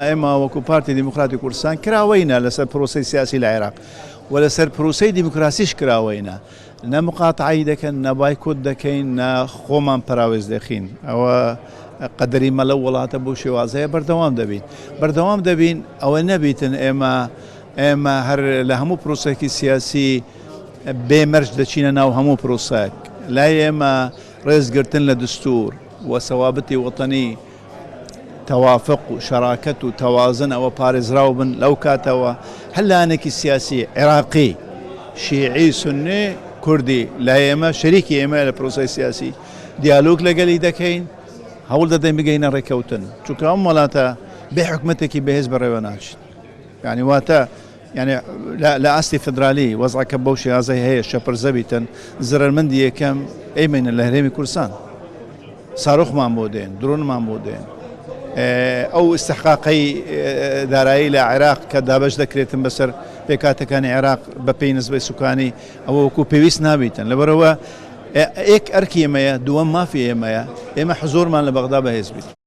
ئێمە وەکو پارتی دیموکراتی کوردستان کراوەینە لەسەر پرۆسەی سیاسی لە عێراق و لەسەر پرۆسەی دیموکراسیش کراوەینە، نە مقاتعی دەکەن، نە بایکۆت دەکەین، نە خۆمان پراوێز دەخین. ئەوە قەدەری مەلە وڵاتە بۆ شێوازەیە بەردەوام دەبین ئەوە نەبیتن ئێمە هەر لە هەموو پرۆسەیەکی سیاسی بێمەرج دەچینە ناو هەموو پرۆسەیەک. لای ئێمە ڕێزگرتن لە دستور و سەوابەتی وەتەنی توافق و شراکەت و تەوازن ئەوە پارێزراو بن لەو کاتەوە هەر لایەنێکی سیاسی عێراقی شیعی سونی کوردی لای ئێمە شەریکی ئێمە لە پرۆسەی سیاسی دیالۆگ لەگەلی دەکەین، هەوڵ دەدەین بگەینە ڕێکەوتن، چونکە ئەم وڵاتە بێ حکومەتێکی بەهێز بەڕێوە ناچێت. یعنی واتە لە ئاستی فدرالی وەزعەکە بەو شێوازەی هەیە شەپرزە بیتن زرەرمەندی یەکەم ئەیمێنە لە هەرێمی کوردستان، سارۆخمان بۆ دێن، درۆنمان بۆ دێن. ئەو استحقاقی دارایی لە عێراق کە دابش دەکرێتن بەسەر پێکاتەکانی عێراق بە پێی نسبەی سوکانی ئەوە وەکو پێویست نابیتن. لەبەرەوە یەک ئەرکی ئێمەیە، دووەم مافی ئێمەیە، ئێمە حزۆرمان لە بەغدا بەهێز بیت.